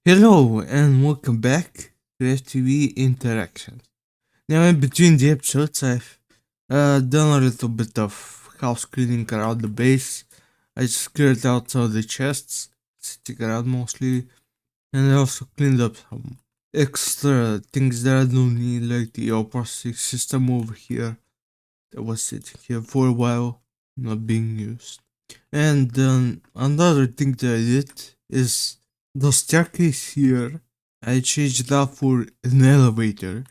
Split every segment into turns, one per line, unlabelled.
Hello and welcome back to FTB Interactions. Now, in between the episodes, I've done a little bit of house cleaning around the base. I just cleared out some of the chests, sitting around mostly, and I also cleaned up some extra things that I don't need, like the processing system over here that was sitting here for a while, not being used. And another thing that I did is the staircase here. I changed it out for an elevator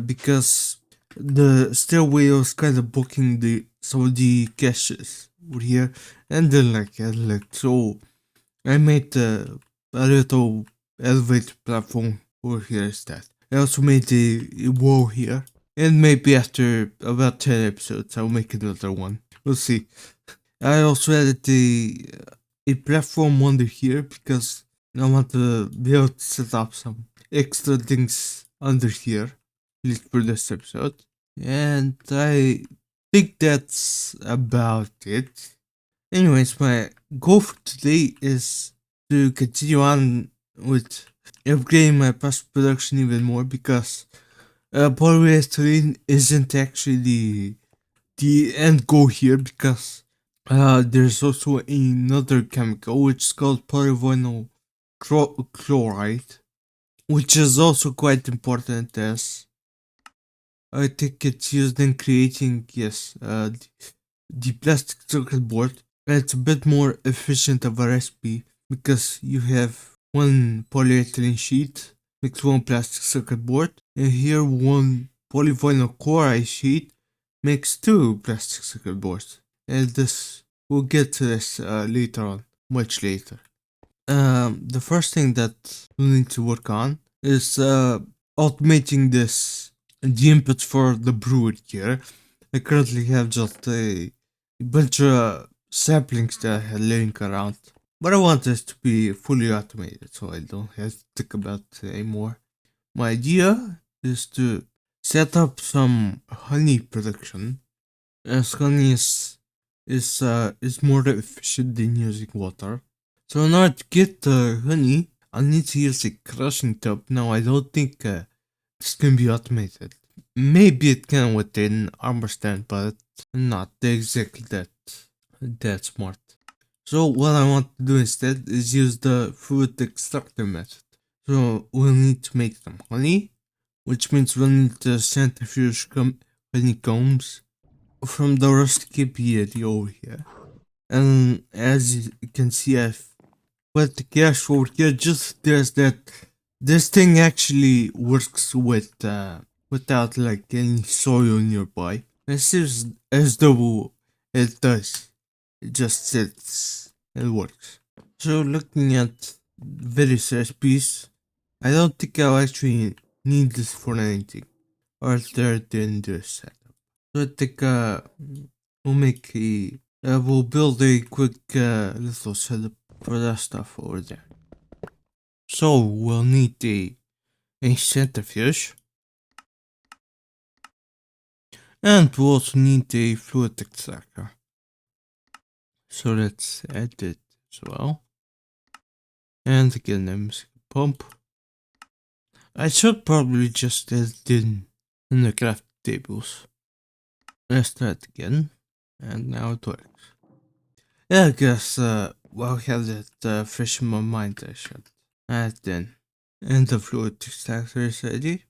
because the stairway was kind of blocking the some of the caches over here, and then so I made a little elevator platform over here instead. I also made a wall here, and maybe after about 10 episodes, I'll make another one. We'll see. I also added a platform under here because I want to be able to set up some extra things under here, at least for this episode. And I think that's about it. Anyways, my goal for today is to continue on with upgrading my post production even more because polyethylene isn't actually the end goal here because there's also another chemical which is called polyvinyl chloride, which is also quite important as I think it's used in creating the plastic circuit board. It's a bit more efficient of a recipe because you have one polyethylene sheet makes one plastic circuit board, and here one polyvinyl chloride sheet makes two plastic circuit boards. And this we'll get to this later on, much later. The first thing that we need to work on is automating the inputs for the brewer here. I currently have just a bunch of saplings that I had laying around, but I want this to be fully automated so I don't have to think about it anymore. My idea is to set up some honey production, as honey is more efficient than using water. So in order to get the honey, I need to use a crushing tub. Now I don't think this can be automated. Maybe it can with an armor stand, but not exactly that smart. So what I want to do instead is use the fruit extractor method. So we'll need to make some honey, which means we'll need to centrifuge honeycombs from the rustic apiary over here. And as you can see, I've put the cache over here just there's that this thing actually works with without like any soil nearby. It seems as though it does. It just sits and works. So looking at various recipes, I don't think I'll actually need this for anything other than this setup. So I think we'll build a quick little setup for that stuff over there. So we'll need a centrifuge, and we'll also need a fluid extractor. So let's add it as well. And again, I'm missing a pump. I should probably just add it in the craft tables. Let's try it again, and now it works. Yeah, I guess while I have that fresh in my mind, I should add then. And the fluid extractor is ready.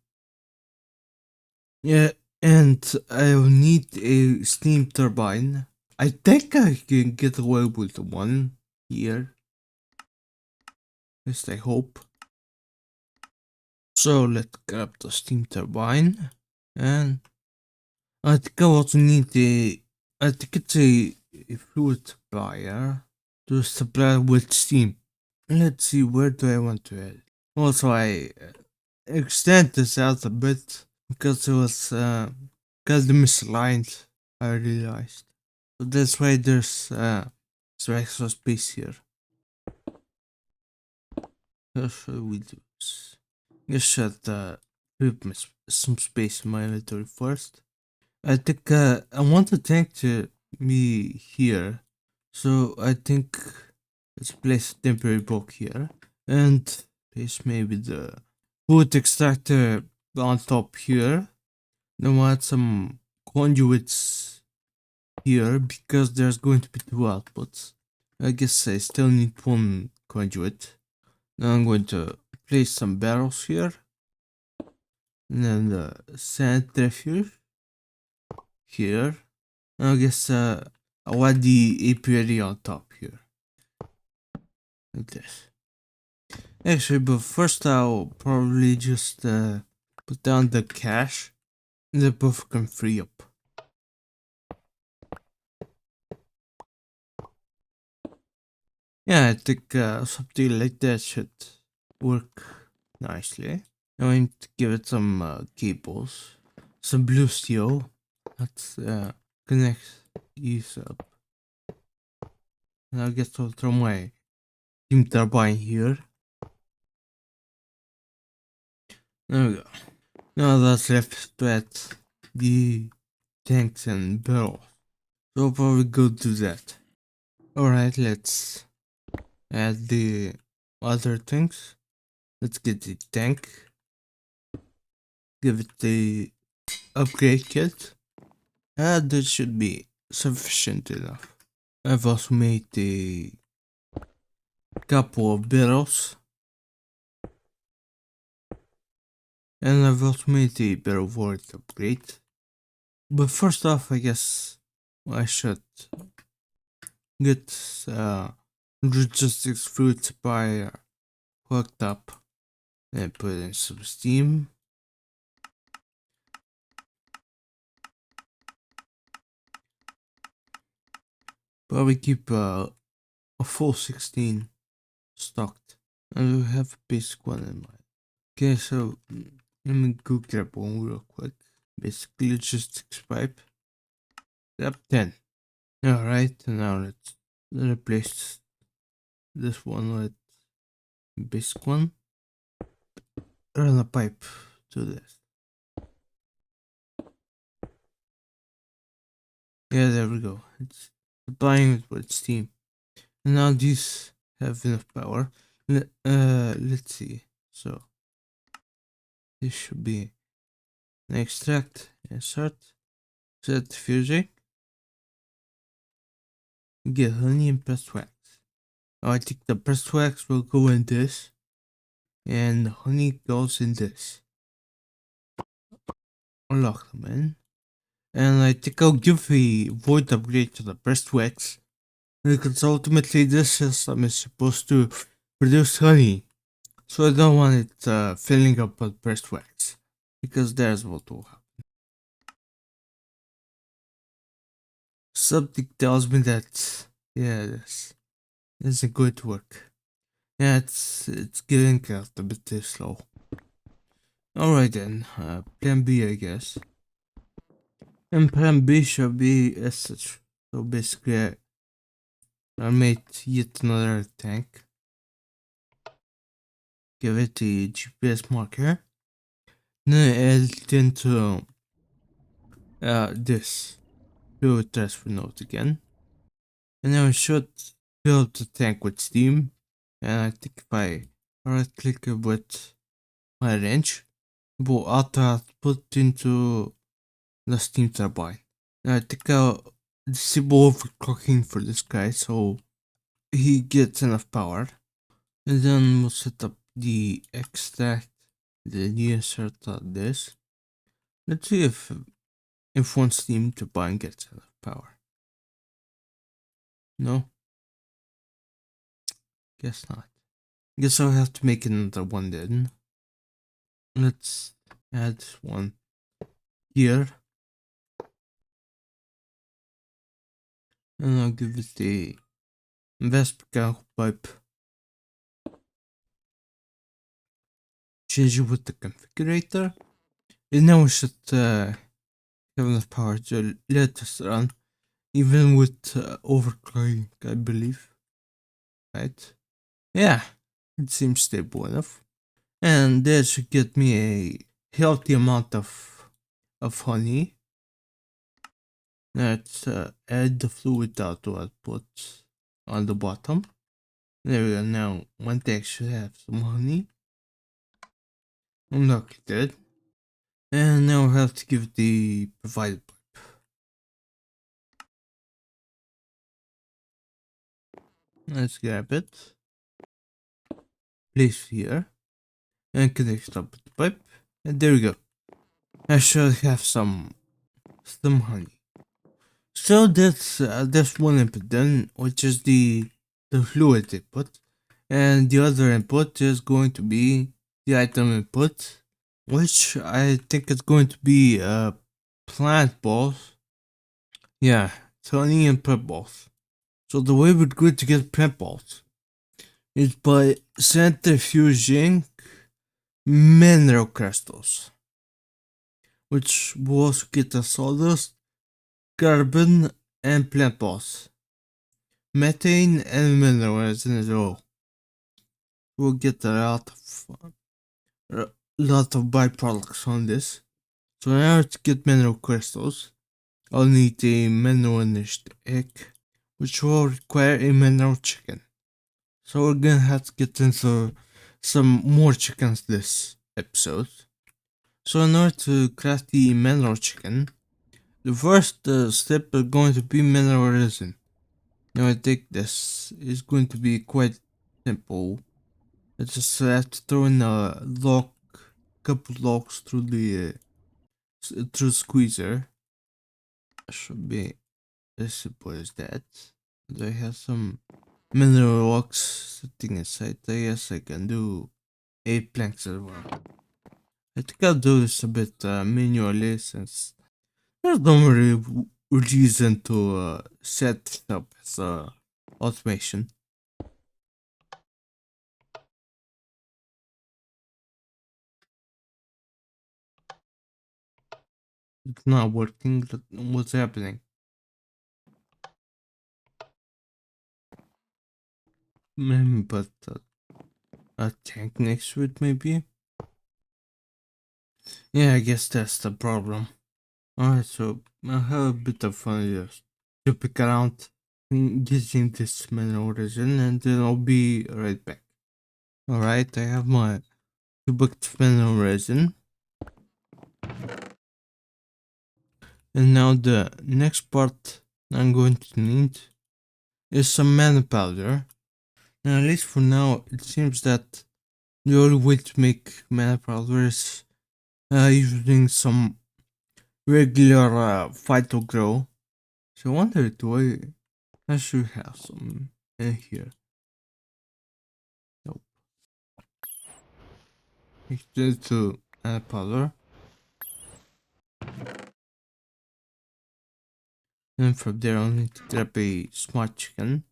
Yeah, and I'll need a steam turbine. I think I can get away with one here. At least I hope. So let's grab the steam turbine, and I think I also need I think it's a fluid supplier to supply with steam. Let's see, where do I want to add? Also, I extend this out a bit because it was kind of misaligned, I realized. So that's why there's some extra space here. How should we do this? I should leave some space in my inventory first. I think I want the tank to be here, so I think let's place a temporary block here. And place maybe the food extractor on top here. Then we'll add some conduits here because there's going to be two outputs. I guess I still need one conduit. Now I'm going to place some barrels here. And then the centrifuge here. I guess I'll add the apiary on top here. Like this. Actually, but first I'll probably just put down the cache. And the buffer can free up. Yeah, I think something like that should work nicely. I'm going to give it some cables. Some blue steel. Let's connect these up. And I'll get to throw my steam turbine here. There we go. Now that's left to add the tanks and barrels. So I'll probably go do that. Alright, let's add the other things. Let's get the tank. Give it the upgrade kit. That should be sufficient enough. I've also made a couple of barrels. And I've also made a barrel ward upgrade. But first off, I guess I should get logistics fruit supplier hooked up and put in some steam. Probably keep a full 16 stocked. And we have a basic one in mind. Okay, so let me go grab one real quick. Basic logistics pipe. Grab 10. Alright, now let's replace this one with basic one. Run a pipe to this. Yeah, there we go. It's supplying it with steam. And now these have enough power. Let's see. So this should be an extract, insert, set diffusing, get honey and pressed wax. I think the pressed wax will go in this, and the honey goes in this. Unlock them in. And I think I'll give a void upgrade to the pressed wax, because ultimately this system is supposed to produce honey. So I don't want it filling up with pressed wax, because that's what will happen. Something tells me that, yeah, this isn't going to work. Yeah, it's getting out a bit too slow. Alright then, plan B I guess. And plan B should be as such. So basically I made yet another tank. Give it the GPS marker. Then add it into this fluid transfer node again. And then we should fill up the tank with steam. And I think if I right click it with my wrench, it will auto output into the steam turbine. Now I think I'll disable overclocking for this guy so he gets enough power. And then we'll set up the extract, then you insert this. Let's see if one steam turbine gets enough power. No? Guess not. Guess I'll have to make another one then. Let's add one here. And I'll give it the mechanical pipe. Change it with the configurator. And now we should have enough power to let us run. Even with overclocking, I believe. Right? Yeah, it seems stable enough. And that should get me a healthy amount of honey. Let's add the fluid auto output on the bottom. There we go. Now one tank should have some honey. Unlock it. And now we have to give the provided pipe. Let's grab it. Place here. And connect up with the pipe. And there we go. I should have some honey. So that's one input then, which is the fluid input. And the other input is going to be the item input, which I think is going to be plant balls. Yeah, honey and plant balls. So the way we're going to get plant balls is by centrifuging mineral crystals, which will also get us sawdust, carbon, and plant balls. Methane and mineral resin as well. We'll get a lot of byproducts on this. So in order to get mineral crystals, I'll need a mineral enriched egg, which will require a mineral chicken. So we're gonna have to get into some more chickens this episode. So in order to craft the mineral chicken, the first step is going to be mineral resin. Now I think this is going to be quite simple. I just have to throw in a couple logs through the squeezer. Should be as simple as that. And I have some mineral logs sitting inside. I guess I can do 8 planks as well. I think I'll do this a bit manually since there's no reason to set it up as automation. It's not working. What's happening? Maybe but a tank next to it, maybe? Yeah, I guess that's the problem. Alright, so I'll have a bit of fun just to pick around getting this mineral resin and then I'll be right back. Alright, I have my 2 buckets of mineral resin. And now the next part I'm going to need is some mana powder. And at least for now, it seems that the only way to make mana powder is using some regular phyto grow. So I wonder, I should have some in here. Nope. Extend to mana powder. And from there I'll need to grab a smart chicken.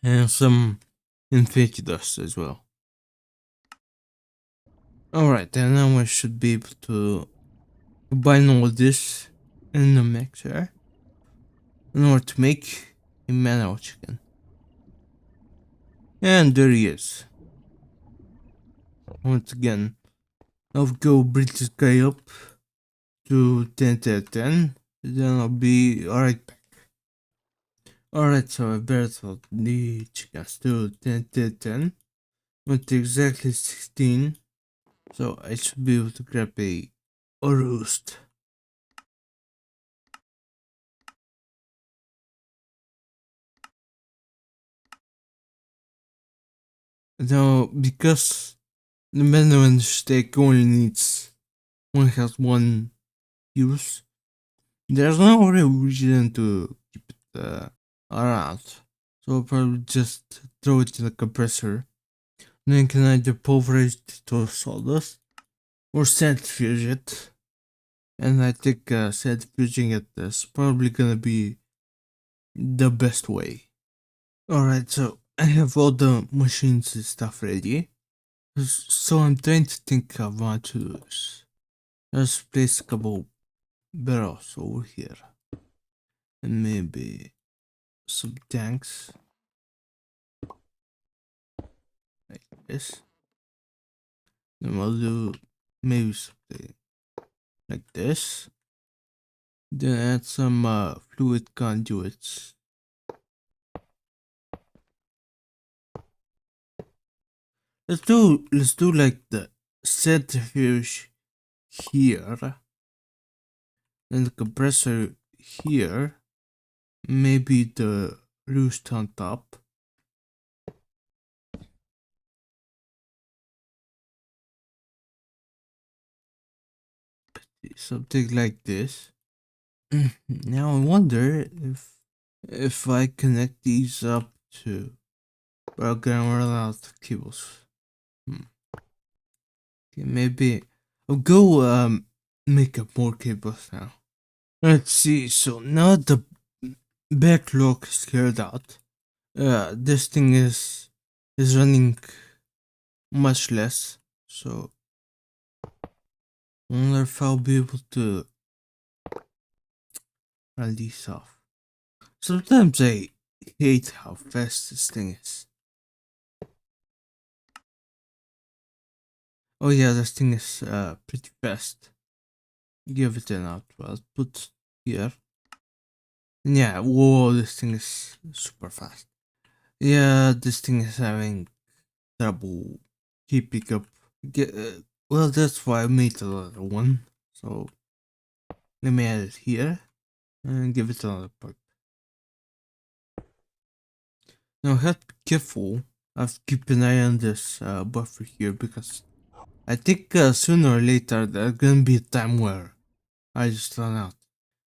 And some infinity dust as well. Alright, and now I should be able to combine all this in the mixer in order to make a manual chicken. And there he is. Once again, I'll go bring this guy up to 10 10 10, then I'll be right back. Alright, so I buried the chickens to 10 10 10 with exactly 16, so I should be able to grab a roast. Now, because the manual steak only has one use, there's no real reason to keep it around. So I'll probably just throw it in the compressor. Then you can either pulverize it to sawdust or centrifuge it. And I think centrifuging it is probably gonna be the best way. Alright, so I have all the machines and stuff ready. So I'm trying to think of what to do this. Let's place a couple barrels over here. And maybe some tanks. Like this. Then we'll do maybe something like this. Then add some fluid conduits. Let's do like centrifuge here, and the compressor here, maybe the roost on top. Something like this. Now I wonder if I connect these up to, well, I'm gonna run out of cables. Okay, maybe I'll go make up more cables now. Let's see. So now the backlog is cleared out. This thing is running much less. So I wonder if I'll be able to run these off. Sometimes I hate how fast this thing is. Oh yeah, this thing is pretty fast. Give it an output here. And yeah, whoa, this thing is super fast. Yeah, this thing is having trouble keeping up. Well, that's why I made another one. So let me add it here and give it another pipe. Now I have to be careful. I have to keep an eye on this buffer here because I think sooner or later there's gonna be a time where I just run out.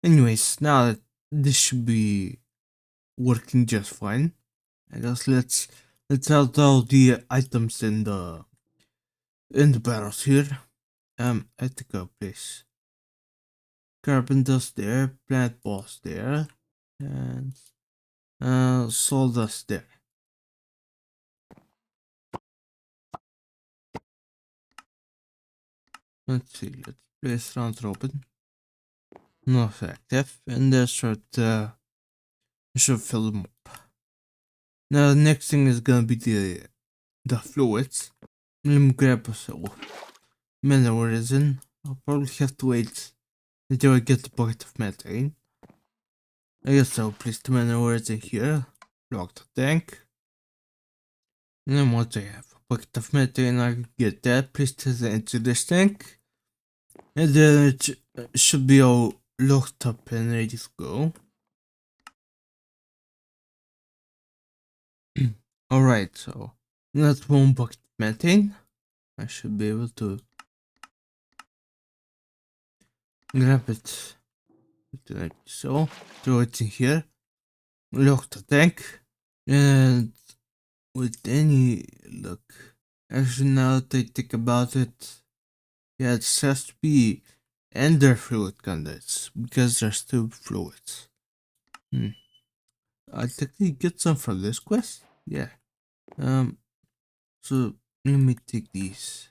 Anyways, now that this should be working just fine, I guess let's add all the items in the barrels here. I think I'll place carbon dust there, plant balls there, and sawdust there. Let's see, let's place round robin. Not active, and that should fill them up. Now the next thing is gonna be the fluids. Let me grab a mineral resin. I'll probably have to wait until I get the bucket of methane. I guess I'll place the mineral resin here, lock the tank. And then once I have a bucket of methane, I can get that, placed it into this tank. And then it should be all locked up and ready to go. Alright, so that's one bucket of methane. I should be able to grab it like so, throw it in here, lock the tank, and with any luck, actually now that I think about it, yeah, it has to be ender fluid condense because there's two fluids. I think we get some from this quest. Yeah. So let me take these.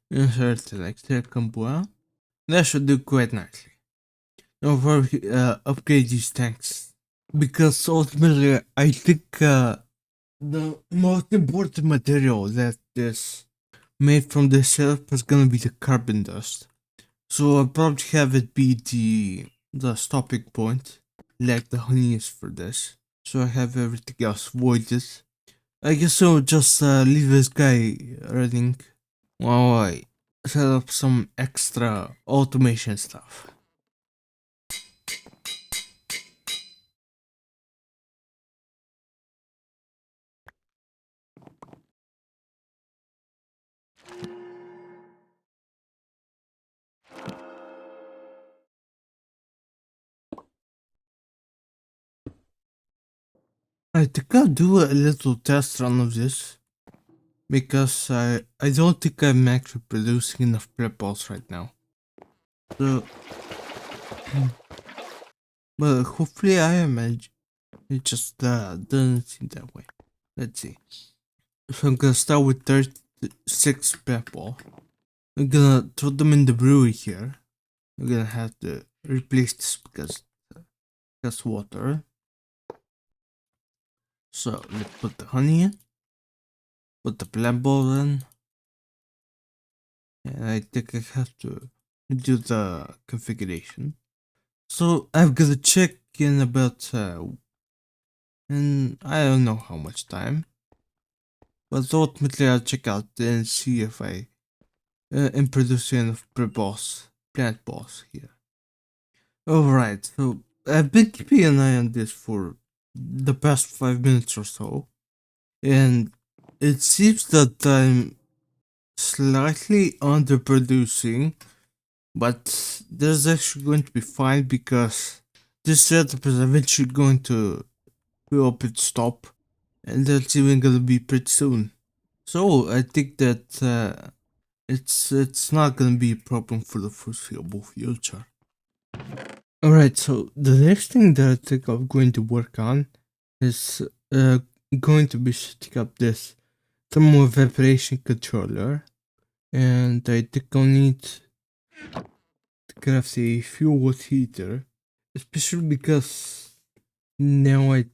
Insert the electric component. That should do quite nicely. Now for upgrade these tanks. Because ultimately I think the most important material that is made from this setup is gonna be the carbon dust. So I'll probably have it be the stopping point, like the honey is for this. So I have everything else voided. I guess I'll just leave this guy running while I set up some extra automation stuff. I think I'll do a little test run of this because I don't think I'm actually producing enough prep balls right now. So, but hopefully I am. It just doesn't seem that way. Let's see. So I'm gonna start with 36 prep ball. I'm gonna throw them in the brewery here. I'm gonna have to replace this because that's water. So let's put the honey in. Put the plant ball in. And I think I have to do the configuration. So I've got to check in about in I don't know how much time, but ultimately I'll check out and see if I am producing enough plant boss here. Alright, so I've been keeping an eye on this for the past 5 minutes or so, and it seems that I'm slightly underproducing, but that's actually going to be fine because this setup is eventually going to fill up its stop, and that's even gonna be pretty soon. So I think that it's not gonna be a problem for the foreseeable future. Alright, so the next thing that I think I'm going to work on is going to be setting up this thermal evaporation controller, and I think I'll need to craft a fuel wood heater, especially because now I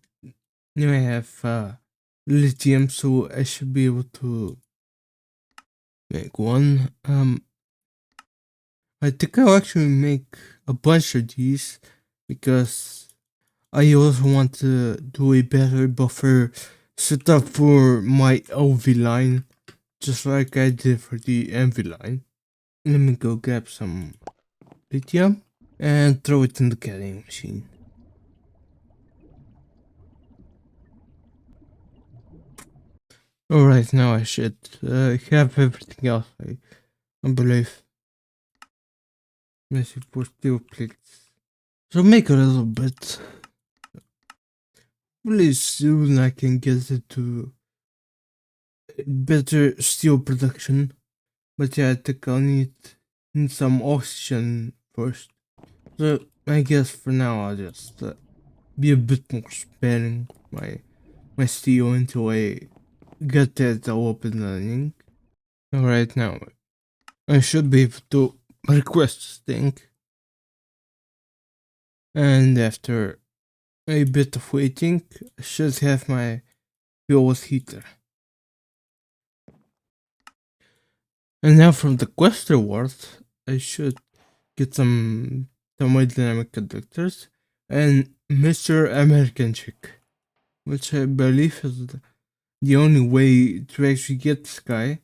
now I have lithium, so I should be able to make one. I think I'll actually make a bunch of these because I also want to do a battery buffer setup for my LV line, just like I did for the MV line. Let me go grab some lithium and throw it in the carrying machine. Alright, now I should have everything else, I believe. Let's see for steel plates. So make a little bit. Really soon I can get it to better steel production. But yeah, I think I'll need some oxygen first. So I guess for now I'll just be a bit more sparing my steel until I get that all up and running. Alright, now I should be able to request this thing. And after a bit of waiting, I should have my fuel heater. And now from the quest reward, I should get some thermodynamic conductors and Mr. American Chick, which I believe is the only way to actually get this guy.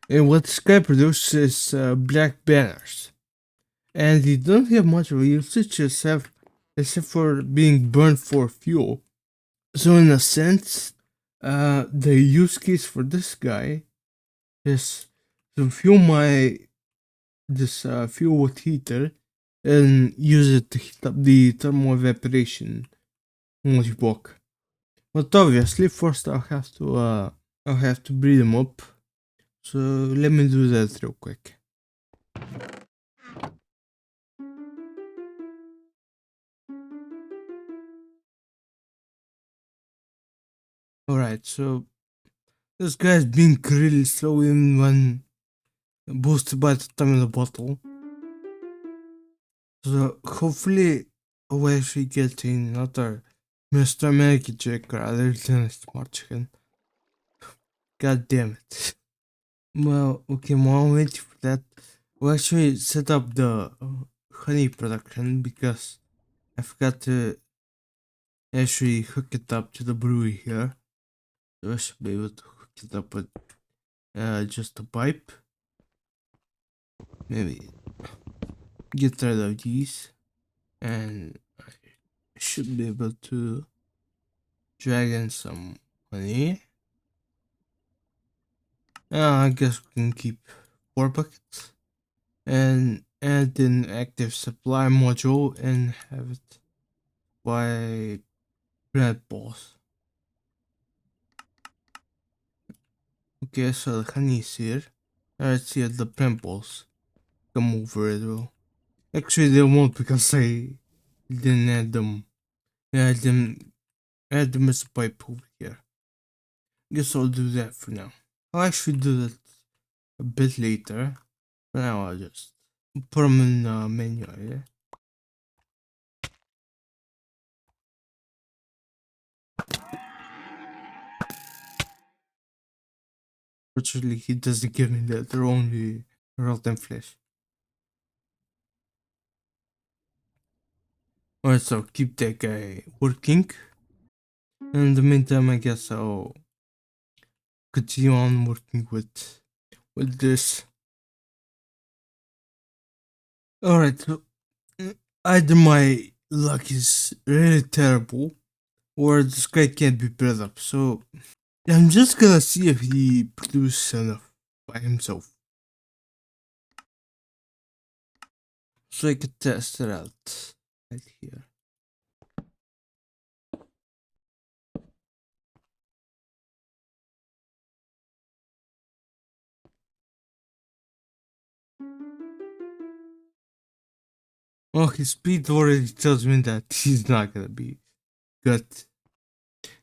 And what this guy produces is black banners. And they don't have much of a usage except for being burned for fuel. So in a sense, the use case for this guy is to fuel this fuel with heater and use it to heat up the thermal evaporation multi-block. But obviously, first I'll have to breed them up. So let me do that real quick. Alright, so this guy's being really slow in when boosted by the time in the bottle. So hopefully I'll actually get another Mr. American Chick rather than a smart chicken. God damn it. Well, okay, while I'm waiting for that, we'll actually set up the honey production because I forgot to actually hook it up to the brewery here. So I should be able to hook it up with just a pipe. Maybe get rid of these, and I should be able to drag in some honey. I guess we can keep 4 buckets and add an active supply module and have it by red balls. Okay, so the honey is here. Let's see if the pimples come over as well. Actually, they won't because I didn't add them. Add them as a pipe over here. Guess I'll do that for now. I'll actually do that a bit later. For now, I'll just put them in the menu area. Fortunately, he doesn't give me that. They're only rotten flesh. Alright, so keep that guy working. In the meantime, I guess I'll continue on working with this. Alright, so either my luck is really terrible or this guy can't be built up. So I'm just gonna see if he produces enough by himself. So I could test it out right here. Well, his speed already tells me that he's not gonna be good.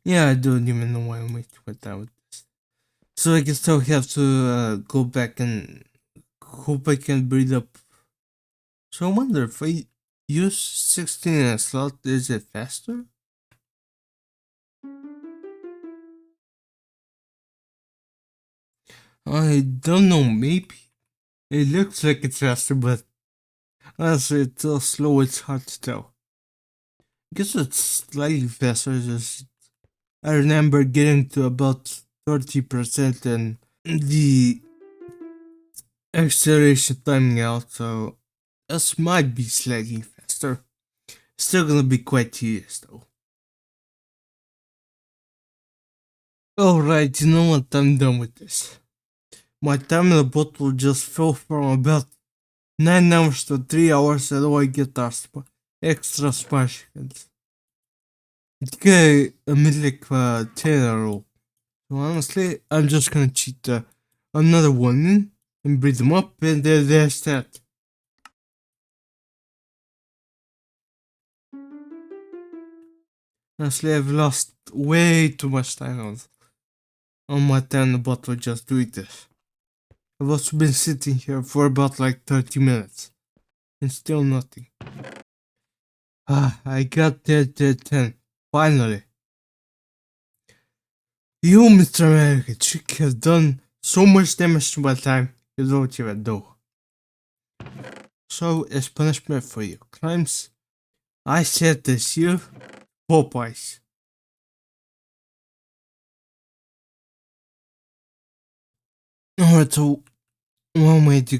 Yeah, I don't even know why I'm wasting my time with this. So I guess I'll have to go back and hope I can breed up. So I wonder if I use 16 in a slot, is it faster? I don't know, maybe. It looks like it's faster, but honestly, it's so slow it's hard to tell. I guess it's slightly faster, just I remember getting to about 30% and the acceleration timing out, so this might be slightly faster. Still gonna be quite tedious though. Alright, you know what? I'm done with this. My time in the bottle just fell from about 9 hours to 3 hours, and all I get are extra sparkles. Okay, a mid like 10 in a row. So honestly, I'm just gonna cheat another one in and breed them up, and then there's that. Honestly, I've lost way too much time on my time in the bottle just doing this. I've also been sitting here for about like 30 minutes and still nothing. I got that 10. Finally. You, Mr. American Chick, have done so much damage to my time, you don't even know. So, as punishment for your crimes, I said this year, Popeyes. Alright, so one waiting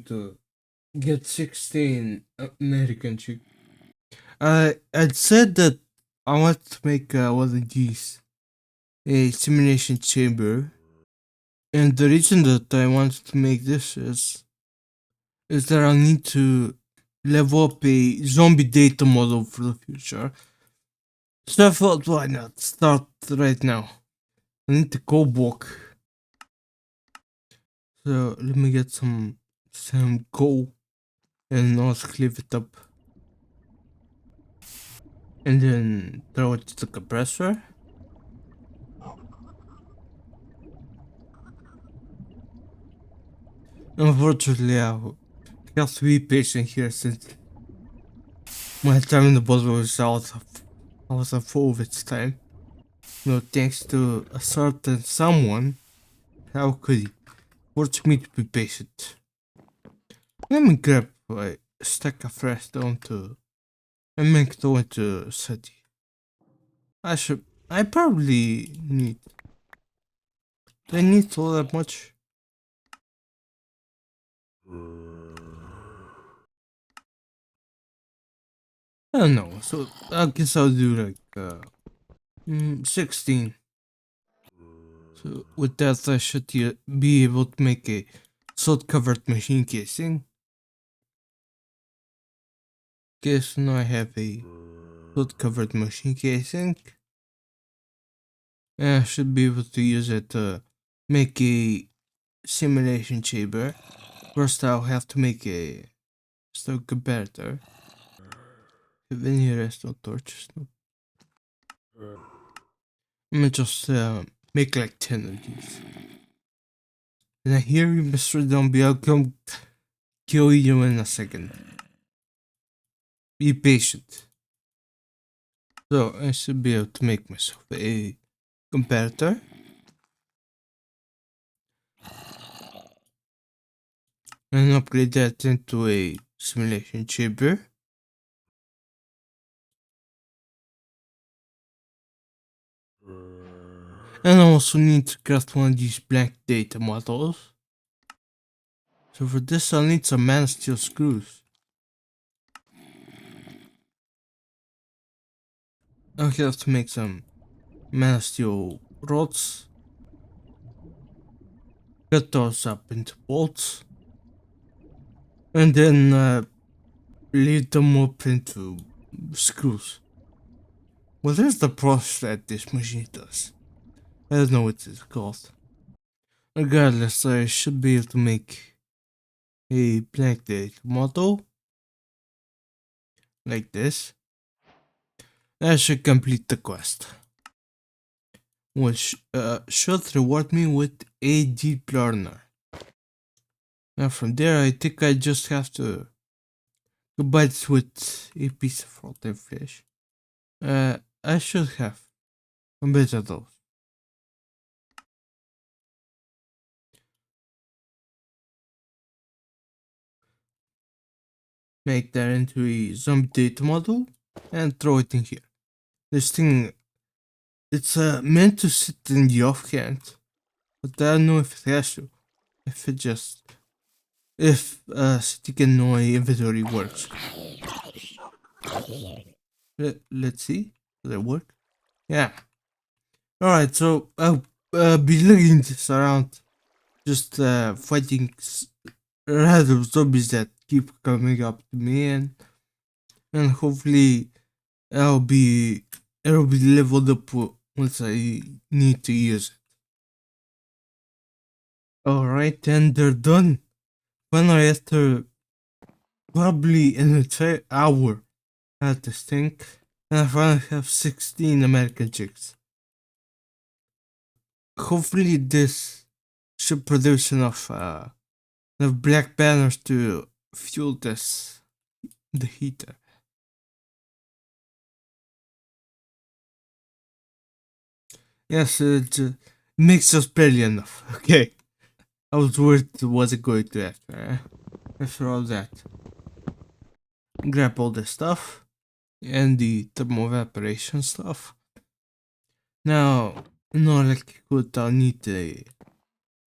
to get 16 American Chick. I'd said that I want to make one of these a simulation chamber, and the reason that I wanted to make this is that I need to level up a zombie data model for the future. So I thought, why not start right now? I need to go walk. So let me get some coal and also cleave it up, and then throw it to the compressor. Unfortunately, I have to be patient here since my time in the bottle was out of full of its time. No, thanks to a certain someone, how could he force me to be patient? Let me grab a stack of fresh stone to and make go into city. I probably need. Do I need all that much? I don't know. So I guess I'll do like 16. So with that, I should be able to make a salt-covered machine casing. Okay, so now I have a salt-covered machine casing. And I should be able to use it to make a simulation chamber. First, I'll have to make a stone comparator. Have any redstone torches? No. I'm gonna just make like 10 of these. And I hear you, Mr. Zombie. I'll come kill you in a second. Be patient. So I should be able to make myself a comparator. And upgrade that into a simulation chamber. And I also need to craft one of these blank data models. So for this I'll need some mana steel screws. Okay, let's make some mana steel rods. Cut those up into bolts. And then lead them up into screws. Well, there's the process that this machine does. I don't know what it's called. Regardless, I should be able to make a blank data model like this. I should complete the quest, which should reward me with a deep learner. Now from there, I think I just have to combine it with a piece of rotten fish. I should have a bit of those. Make that into a zombie data model and throw it in here. This thing, it's meant to sit in the offhand, but I don't know if it has to. If it just, if sitting in my inventory works. Let's see, does it work? Yeah. Alright, so I'll be looking this around, just fighting random zombies that keep coming up to me, and hopefully it'll be leveled up once I need to use it. Alright, and they're done. Finally, after probably an entire hour at this thing, and I finally have 16 American chicks. Hopefully this should produce enough black banners to fuel the heater. Yes, it makes us barely enough. Okay, I was worried it wasn't going to after all that. Grab all the stuff and the thermoevaporation stuff. Now, no electrical, I'll need the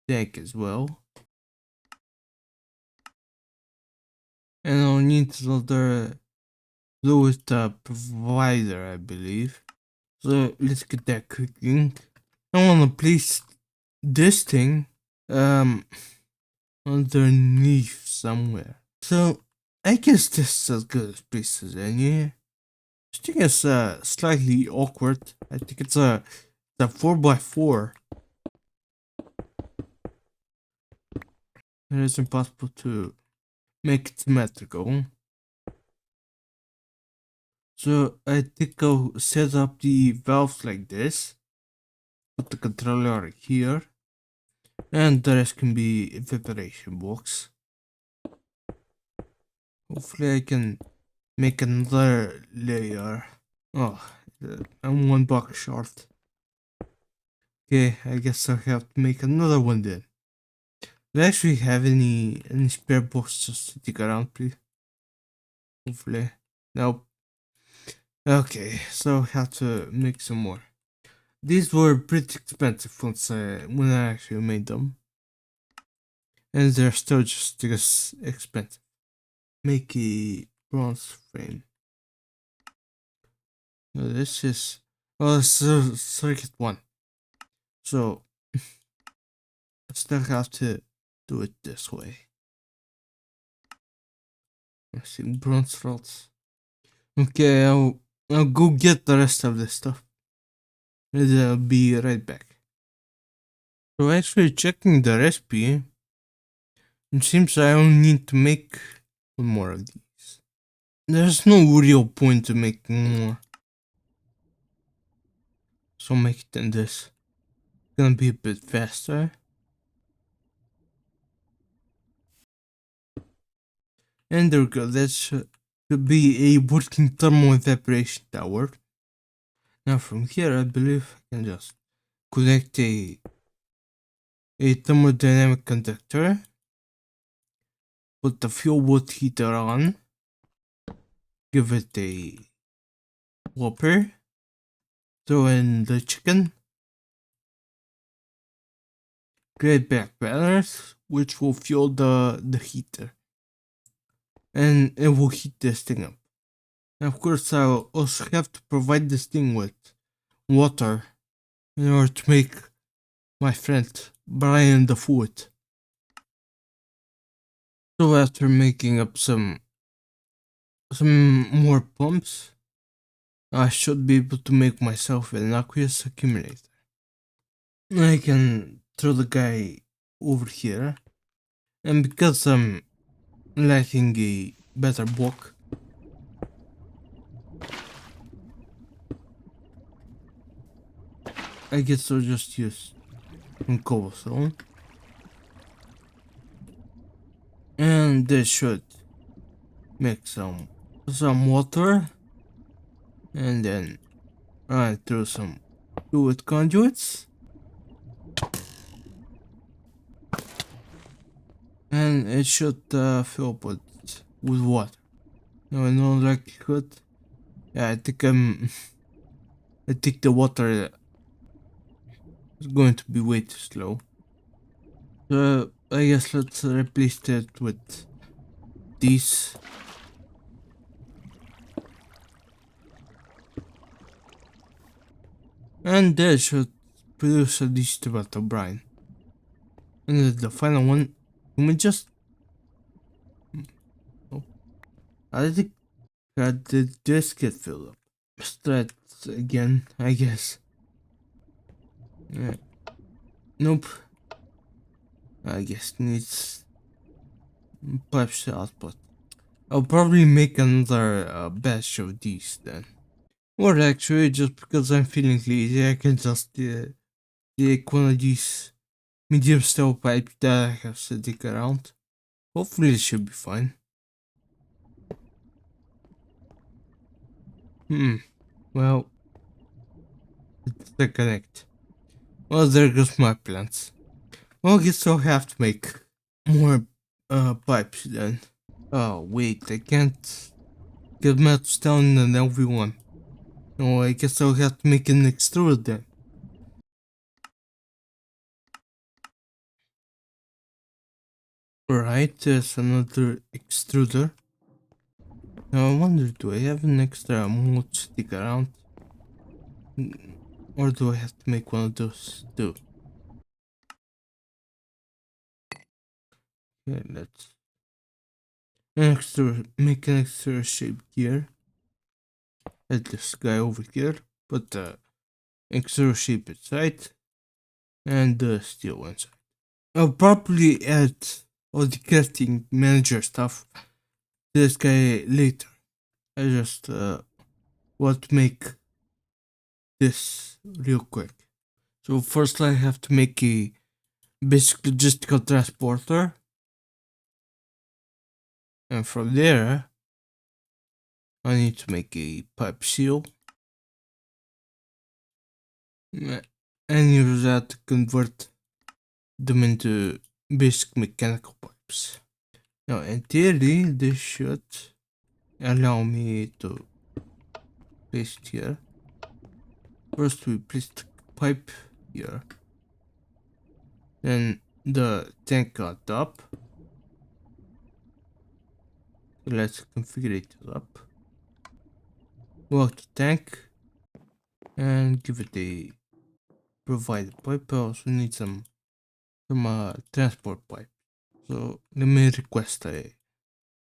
tank as well. And I'll need another fluid provider, I believe. So let's get that cooking. I wanna place this thing underneath somewhere. So I guess this is as good a place as any. I think it's slightly awkward. I think it's a 4x4. It is impossible to make it symmetrical. So I think I'll set up the valves like this. Put the controller here. And the rest can be evaporation box. Hopefully I can make another layer. Oh, I'm one block short. Okay, I guess I'll have to make another one then. Do I actually have any spare box just sitting around, please? Hopefully. Nope. Okay, so I have to make some more. These were pretty expensive when I actually made them. And they're still just as expensive. Make a bronze frame. This is, well, this is circuit 1. So, I still have to do it this way. I see bronze rods. Okay, I'll go get the rest of this stuff. And I'll be right back. So actually checking the recipe, it seems I only need to make one more of these. There's no real point to making more. So make it in this. It's gonna be a bit faster. And there we go, that should be a working thermal evaporation tower. Now from here I believe I can just connect a thermodynamic conductor, put the fuel wood heater on, give it a whopper, throw in the chicken, create back banners, which will fuel the heater. And it will heat this thing up. And of course, I'll also have to provide this thing with water in order to make my friend Brian the food. So after making up some more pumps, I should be able to make myself an aqueous accumulator. I can throw the guy over here, and because I'm lacking a better block, I guess I'll just use some cobblestone. And this should make some water, and then I throw some fluid conduits, and it should fill up with water. Now in all likelihood, yeah, I think the water is going to be way too slow. So I guess let's replace it with these. And that should produce a decent amount of brine. And the final one, can we just... Oh, I think did this get filled up? Start again, I guess. Yeah. Nope. I guess needs pipes output. I'll probably make another batch of these then. Or actually, just because I'm feeling lazy, I can just take one of these medium steel pipes that I have sitting around. Hopefully it should be fine. Well, it's the connect. Well, there goes my plants. Well, I guess I'll have to make more pipes then. Oh wait, I can't get metal down in an LV1. Oh, I guess I'll have to make an extruder then. Alright, there's another extruder. Now I wonder, do I have an extra mold stick around? Or do I have to make one of those too? Okay, let's make an extra shape here. Let this guy over here, put the extra shape inside, and the steel inside. I'll probably add all the crafting manager stuff to this guy later. I just want to make this real quick. So first I have to make a basic logistical transporter, and from there I need to make a pipe seal and use that to convert them into basic mechanical pipes. Now in theory this should allow me to place it here. First we place the pipe here, then the tank on top. Let's configure it up. Lock the tank and give it a provided pipe. I also need some transport pipe. So let me request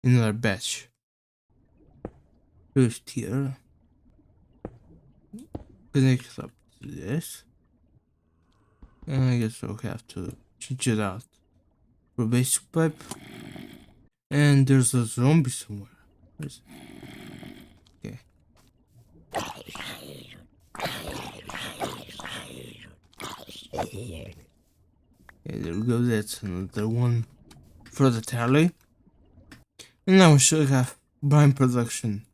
another batch. First here, connect up to this, and I guess I'll have to change it out for basic pipe. And there's a zombie somewhere. Where is it? Okay. Okay, there we go. That's another one for the tally. And now we should have brine production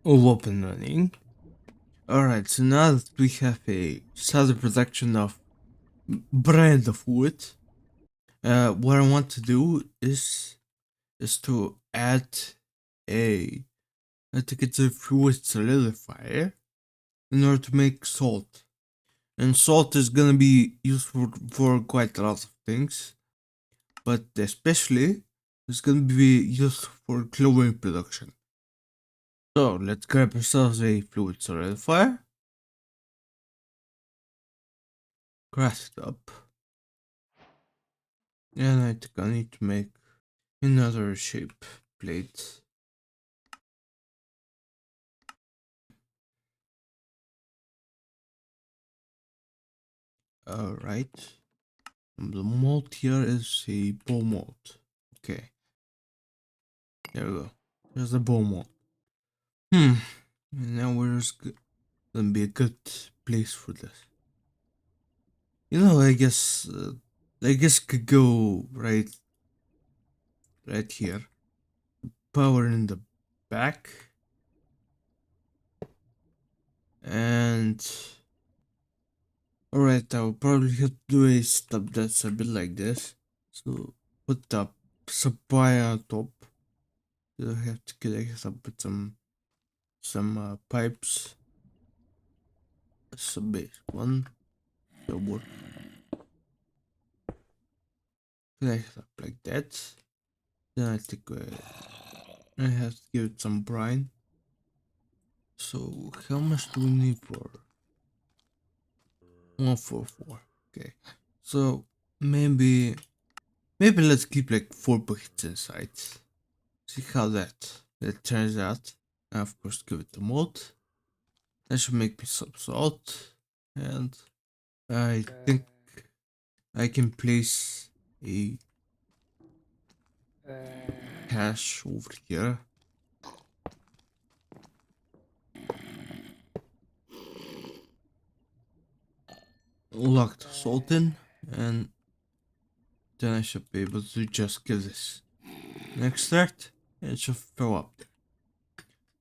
all up and running. Alright, so now that we have a solid production of brine of wood, what I want to do is to add I think it's a fluid solidifier in order to make salt. And salt is gonna be useful for quite a lot of things, but especially it's gonna be used for chlorine production. So let's grab ourselves a fluid solidifier, craft it up, and I think I need to make another shape plate. Alright. The mold here is a bow mold. Okay. There we go. There's the bow mold. And now where's gonna be a good place for this? You know, I guess could go right here. Power in the back. And alright, I'll probably have to do a step that's a bit like this. So put the supply on top. So I have to connect up with some pipes. Some base one. Double. Connect it up like that. Then I think I have to give it some brine. So how much do we need for 144? Okay. So maybe let's keep like 4 buckets inside. See how that turns out. And of course give it the mold. That should make me some salt. And I think I can place a cache over here. Lock the salt in, and then I should be able to just give this an extract and it should fill up.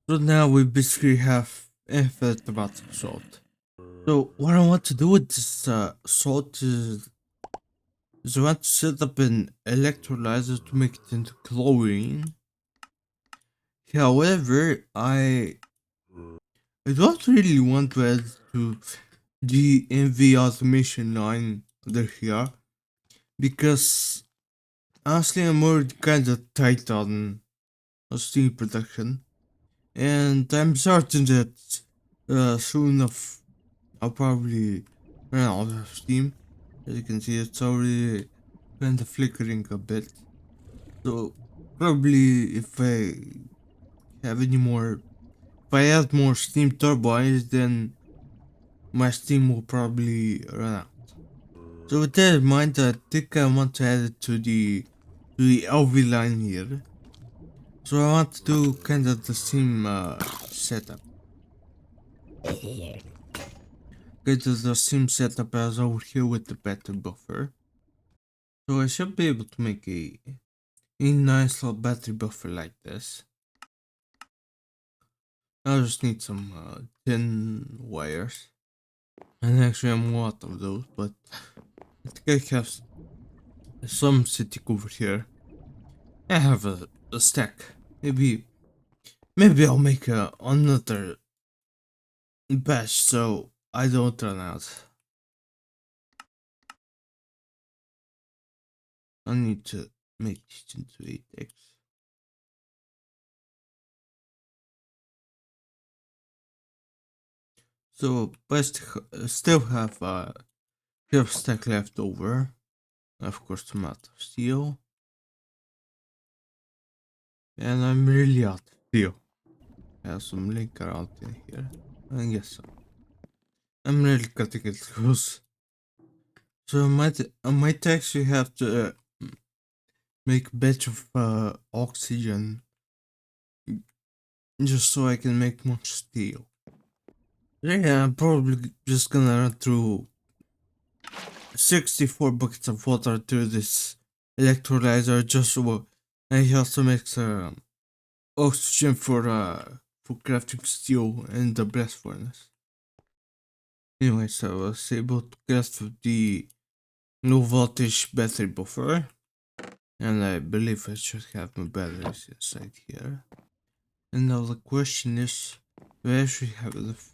So now we basically have infinite amount of salt. So what I want to do with this salt is I want to set up an electrolyzer to make it into chlorine. However, I don't really want to add to the NV automation line under here because honestly I'm already kind of tight on steam production, and I'm certain that soon enough I'll probably run out of steam. As you can see, it's already kind of flickering a bit. So probably if I have any more, if I add more steam turbines, then my steam will probably run out. So with that in mind, I think I want to add it to the LV line here. So I want to do kind of the same setup. Get the same setup as over here with the battery buffer. So I should be able to make a nice little battery buffer like this. I just need some thin wires. And actually I'm out of those, but I think I have some sitting over here. I have a stack. Maybe I'll make another batch so I don't run out. I need to make this into 8x. So still have stack left over. Of course, some out of steel. And I'm really out of steel. I have some linker out in here. I guess so. I'm really cutting it close. So I might actually have to make a batch of oxygen just so I can make more steel. Yeah, I'm probably just gonna run through 64 buckets of water through this electrolyzer just so I also make oxygen for crafting steel in the blast furnace. Anyway, so I was able to craft the low voltage battery buffer, and I believe I should have my batteries inside here. And now the question is, do I actually have enough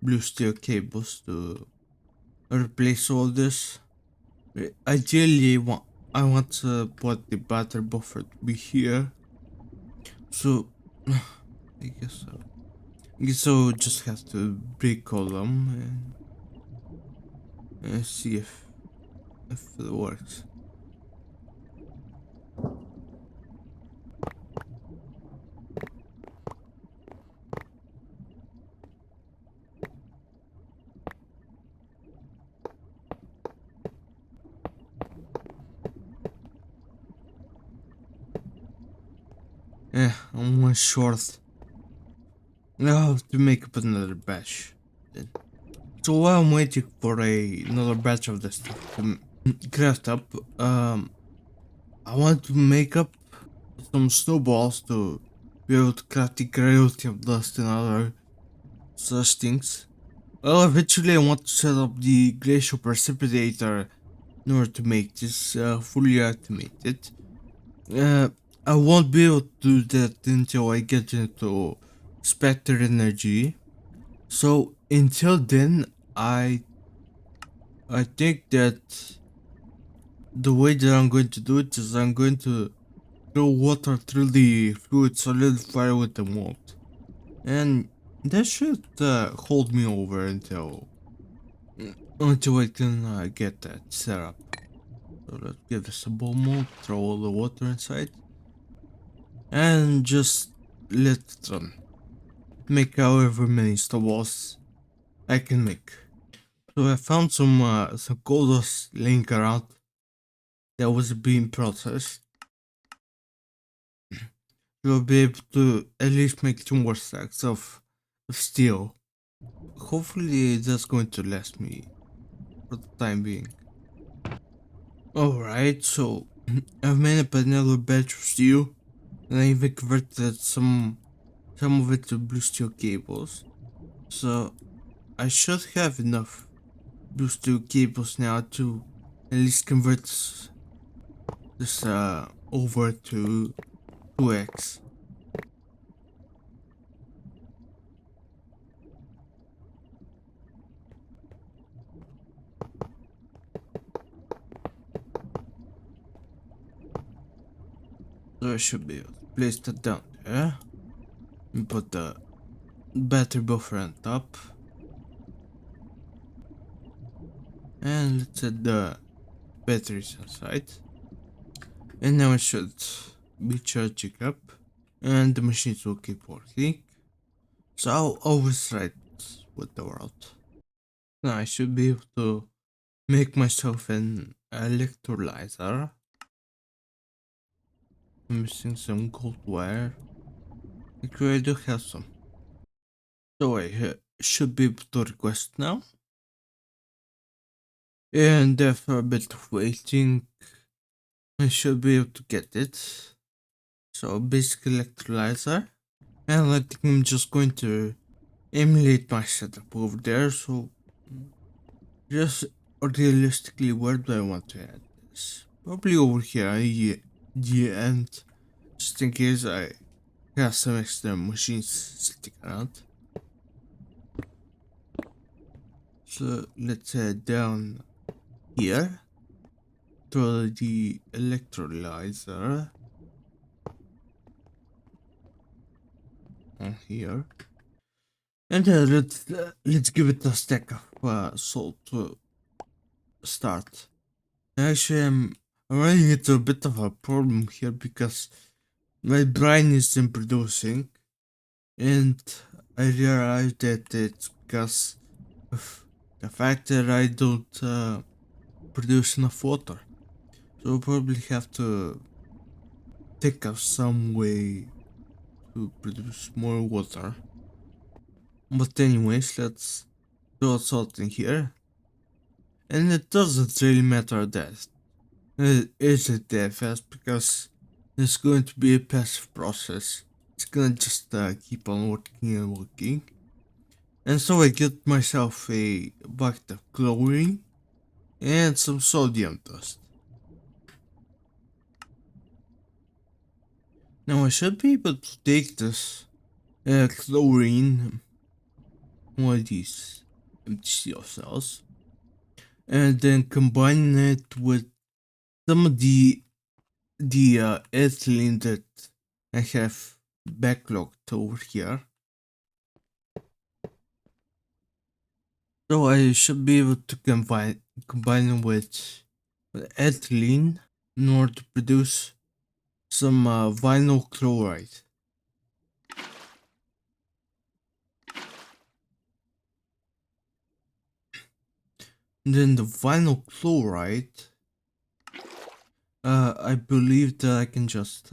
blue steel cables to replace all this. Ideally, I want to put the battery buffer to be here. So, I guess so. So just have to break all them and see if it works. Yeah, I'm one short. Now I have to make up another batch. Then. So while I'm waiting for another batch of this stuff to craft up, I want to make up some snowballs to be able to craft the gravity of dust and other such things. Well, eventually I want to set up the glacial precipitator in order to make this fully automated. Uh, I won't be able to do that until I get into Spectre Energy. So until then, I think that the way that I'm going to do it is I'm going to throw water through the fluid solidify with the mold, and that should hold me over until I can get that set up. So let's give this a ball mold, throw all the water inside, and just let it run. Make however many snowballs I can make. So I found some gold dust laying around that was being processed. We'll be able to at least make 2 more stacks of steel. Hopefully that's going to last me for the time being. Alright, so I've made up another batch of steel and I even converted some of it to blue steel cables. So I should have enough blue steel cables now to at least convert this over to 2x. So I should be able to place that down there and put the battery buffer on top. And let's set the batteries inside. And now it should be charging up and the machines will keep working. So I'll always write with the world. Now I should be able to make myself an electrolyzer. I'm missing some gold wire. Actually I do have some. So I should be able to request now. And after a bit of waiting, I should be able to get it. So basic electrolyzer. And I think I'm just going to emulate my setup over there. So just realistically, where do I want to add this? Probably over here at the end, just in case I have some extra machines sitting around. So let's head down here to the electrolyzer on here, and let's give it a stack of salt to start. Actually, I'm running into a bit of a problem here because my brain isn't producing, and I realized that it's because of the fact that I don't produce enough water. So I'll probably have to think of some way to produce more water. But anyways, let's throw salt in here. And it doesn't really matter that is it that fast because it's going to be a passive process. It's gonna just keep on working and working. And so I get myself a bucket of chlorine and some sodium dust. Now I should be able to take this chlorine, one of these empty steel cells, and then combine it with some of the ethylene that I have backlogged over here. So I should be able to combine with ethylene in order to produce some vinyl chloride. And then the vinyl chloride, I believe that I can just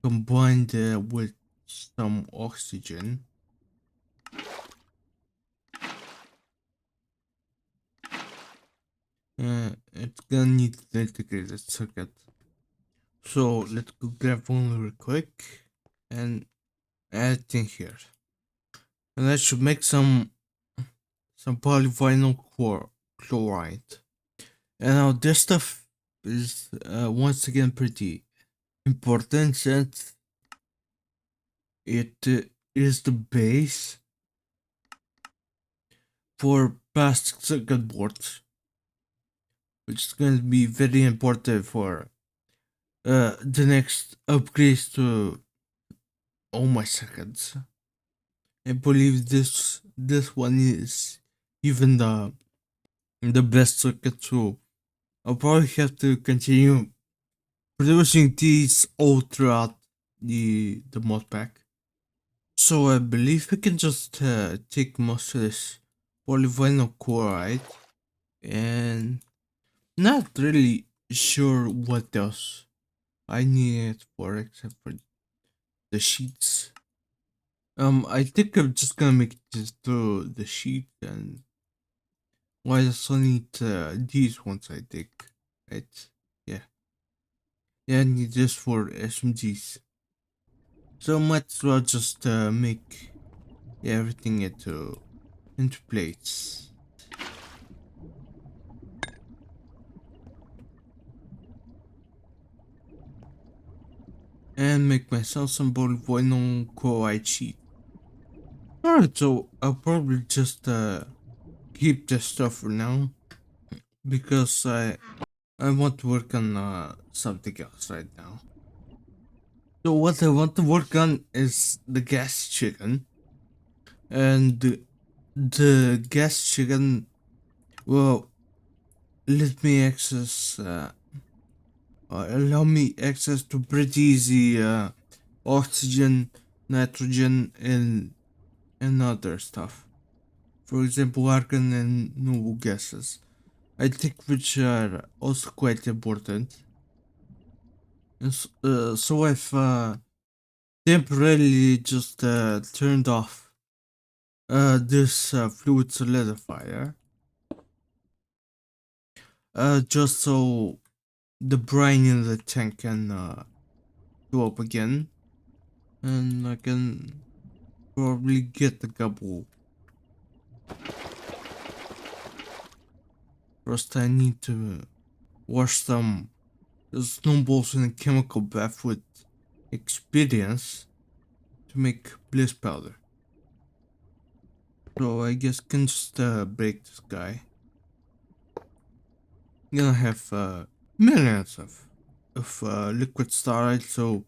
combine that with some oxygen. It's gonna need an integrated circuit. So let's go grab one real quick and add it in here. And that should make some polyvinyl chloride. And now this stuff is once again pretty important since it is the base for plastic circuit boards, which is going to be very important for the next upgrades to all my circuits. I believe this one is even the best circuit, so I'll probably have to continue producing these all throughout the mod pack. So I believe we can just take most of this polyvinyl chloride, and not really sure what else I need it for except for the sheets. I think I'm just gonna make this through the sheet, and I also need these ones, I think. Right? Yeah. Yeah, I need this for SMGs. So might as well just make everything into plates. And make myself some polyvinyl chloride sheet. Alright, so I'll probably just keep this stuff for now because I want to work on something else right now. So what I want to work on is the gas chicken, and the gas chicken will let me access allow me access to pretty easy oxygen, nitrogen, and other stuff. For example, argon and noble gases. I think which are also quite important. And so I've temporarily just turned off this fluid solidifier, just so the brine in the tank can go up again, and I can probably get a couple. First, I need to wash some snowballs in a chemical bath with experience to make bliss powder. So I guess I can just break this guy. I'm gonna have millions of liquid starlight, so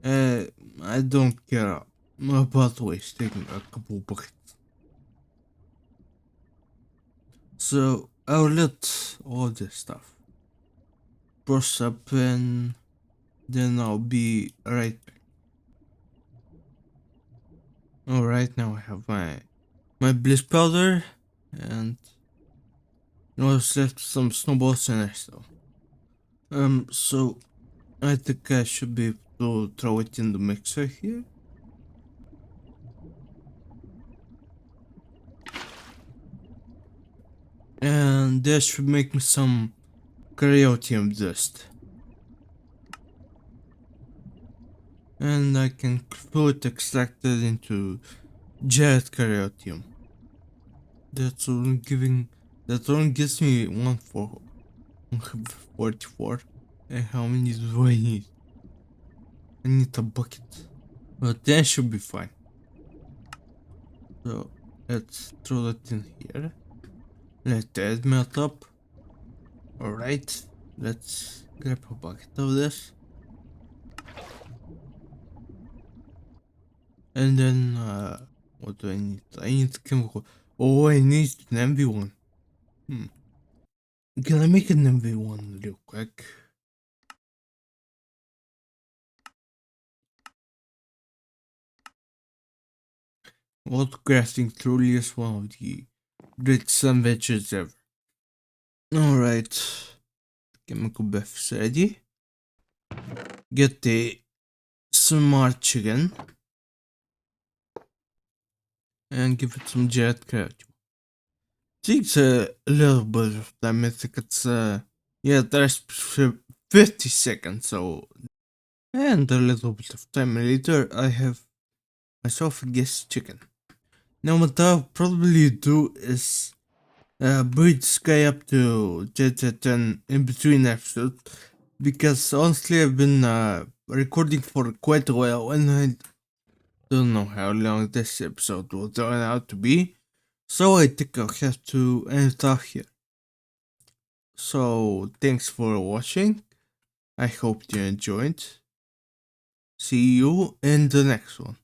I don't care about wasting a couple buckets. So I'll let all this stuff brush up, and then I'll be right back. Alright, now I have my bliss powder, and what's left some snowballs and ice though. So I think I should be able to throw it in the mixer here. And that should make me some karyotium dust. And I can put extracted into jet karyotium. That only gives me 44. And how many do I need? I need a bucket. But that should be fine. So let's throw that in here. Let the egg melt up. Alright, let's grab a bucket of this. And then, what do I need? I need chemical. Oh, I need an MV1. Can I make an MV1 real quick? Crafting truly is one of the greatest adventures ever. Alright, chemical buffs ready. Get the smart chicken and give it some jet craft. Takes a little bit of time. I think it's yeah, there's 50 seconds, so and a little bit of time later I have myself a guest chicken. Now what I'll probably do is breed Sky up to Jet in between episodes, because honestly I've been recording for quite a while and I don't know how long this episode will turn out to be, so I think I'll have to end it off here. So thanks for watching, I hope you enjoyed. See you in the next one.